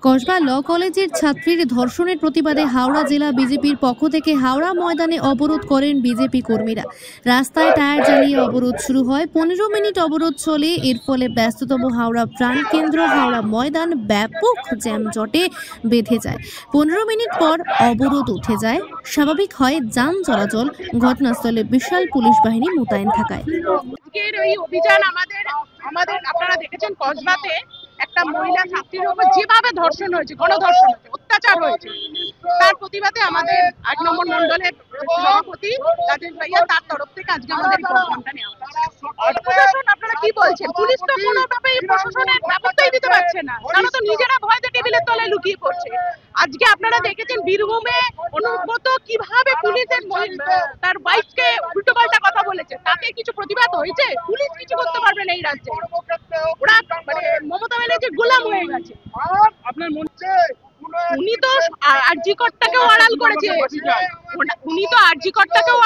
কসবা ল কলেজের ছাত্রীর ধর্ষণের প্রতিবাদে হাওড়া জেলা বিজেপির পক্ষ থেকে হাওড়া ময়দানে অবরোধ করেন বিজেপি কর্মীরা। রাস্তায় টায়ার জ্বালিয়ে অবরোধ শুরু হয়। 15 মিনিট অবরোধ চলে। এর ফলে ব্যস্ততম হাওড়া প্রাণকেন্দ্র হাওড়া ময়দান ব্যাপক জ্যামজটে বেঁধে যায়। 15 মিনিট পর অবরোধ উঠে যায়। স্বাভাবিক হয় যান চলাচল। ঘটনাস্থলে বিশাল পুলিশ বাহিনী মোতায়েন থাকায় এই অভিযান আমাদের আপনারা দেখেছেন কসবাতে একটা মহিলা ছাত্রীর উপর যেভাবে ধর্ষণ হয়েছে, গণধর্ষণ হয়েছে, অত্যাচার হয়েছে, তার প্রতিবাদে আমাদের 8 নম্বর মন্ডলের সভাপতি রাজেশ ভাইয়া তার তরফ থেকে আজকে আমাদের এই প্রোগ্রামটা নেওয়া হয়েছে। প্রশাসন আপনারা কি বলছেন? পুলিশ তো কোনোভাবে এই প্রশাসনের ব্যবস্থাই দিতে পারছে না, তারা তো নিজেরা ভয়তে টেবিলের তলায় লুকিয়ে পড়ছে। আজকে আপনারা দেখেছেন বীরভূমে অনুব্রত কিভাবে পুলিশের তার ওয়াইফকে উল্টোপাল্টা কথা বলেছে, তাকে কিছু প্রতিবাদ হয়েছে? পুলিশ কিছু করতে পারবে না এই রাজ্যে। ওরা মানে মমতা ব্যানার্জি গোলাম হয়ে গেছে। আপনার মনে উনি তো আরজিকরটাকেও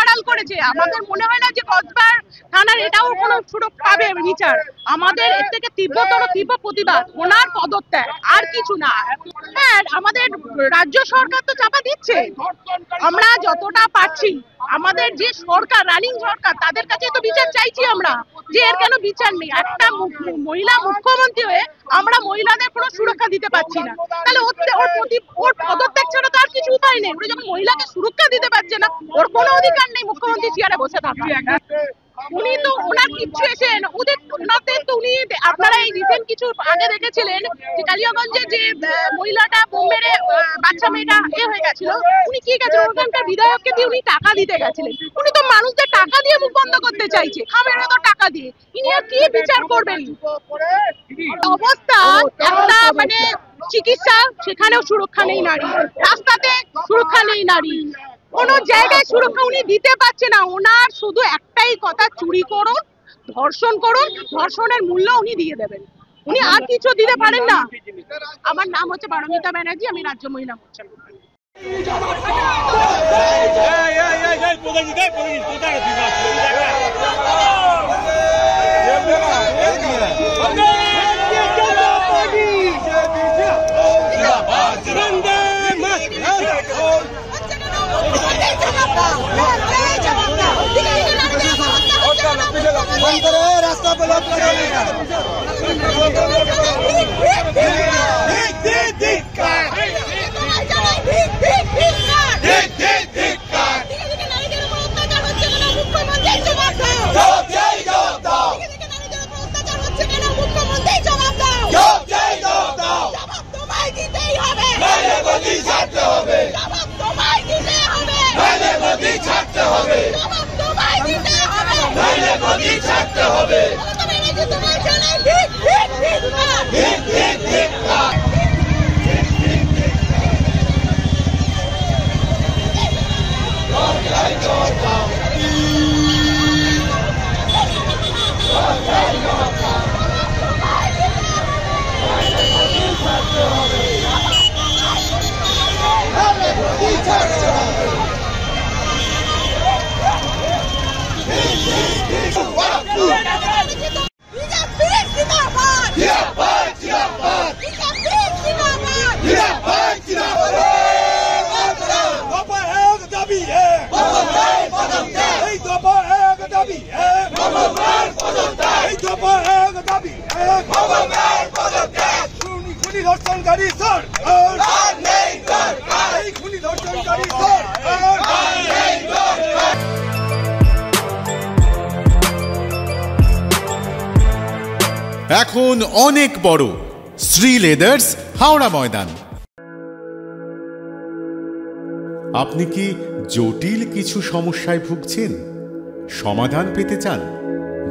আড়াল করেছে, আমাদের মনে হয় না যে কসবার থানার এটাও কোনো সুযোগ পাবে বিচার। আমাদের এর থেকে তীব্র প্রতিবাদ ওনার পদত্যাগ, আর কিছু না। হ্যাঁ, আমাদের রাজ্য সরকার তো চাপা দিচ্ছে, আমরা যতটা পারছি আমাদের যে সরকার, রানিং সরকার, তাদের কাছে তো বিচার চাইছি আমরা, যে এর কেন বিচার নেই। একটা মহিলা মুখ্যমন্ত্রী হয়ে আমরা মহিলাদের কোনো সুরক্ষা দিতে পারছি না, তাহলে ওর পদত্যাগ ছাড়া তো আর কিছু উপায় নেই। ওরা যখন মহিলাকে সুরক্ষা দিতে পারছে না, ওর কোনো অধিকার নেই মুখ্যমন্ত্রী চেয়ারে বসে থাকার। উনি তো ওনার কিচ্ছু এসেন ওনাদের তো উনি আপনারা এই রিসেন্ট কিছু আগে দেখেছিলেন যে কালিয়াগঞ্জে যে মহিলাটা বোম মেরে বাচ্চা মেয়েটা হয়ে গেছিল, উনি কি গেছিলেন ওখানকার বিধায়ককে দিয়ে উনি টাকা দিতে গেছিলেন। উনি তো মানুষদের টাকা দিয়ে মুখ বন্ধ করতে চাইছে, খামেরে তো টাকা দিয়ে। ইনি আর কি বিচার করবেন? অবস্থা একটা মানে চিকিৎসা, সেখানেও সুরক্ষা নেই নারী, রাস্তাতে সুরক্ষা নেই নারী, কোন জায়গায় সুরক্ষা উনি দিতে পারছে না। ওনার শুধু একটাই কথা, চুরি করুন, ধর্ষণ করুন, ধর্ষণের মূল্য উনি দিয়ে দেবেন, উনি আর কিছু দিতে পারেন না। আমার নাম হচ্ছে পারমিতা ব্যানার্জি, আমি রাজ্য মহিলা মোর্চার रास्ता ब्लॉक करेगा। এখন অনেক বড় শ্রী লেদার্স হাওড়া ময়দান। আপনি কি জটিল কিছু সমস্যায় ভুগছেন, সমাধান পেতে চান?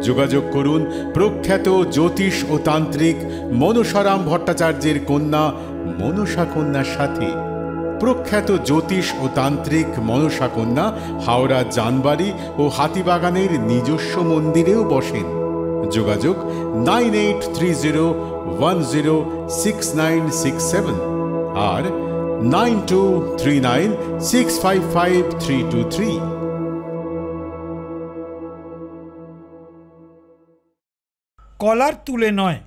যোগাযোগ করুন প্রখ্যাত জ্যোতিষ ও তান্ত্রিক মনসারাম ভট্টাচার্যের কন্যা মনসা কন্যার সাথে। প্রখ্যাত জ্যোতিষ ও তান্ত্রিক মনসা কন্যা হাওড়া জানবাড়ি ও হাতিবাগানের নিজস্ব মন্দিরেও বসেন। যোগাযোগ 9830106967 আর 9239655323। কলার তুলে নয়,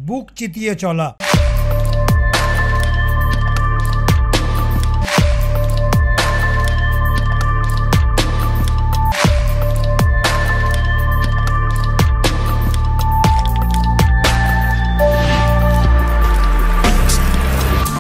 বুক চিতিয়ে চলা।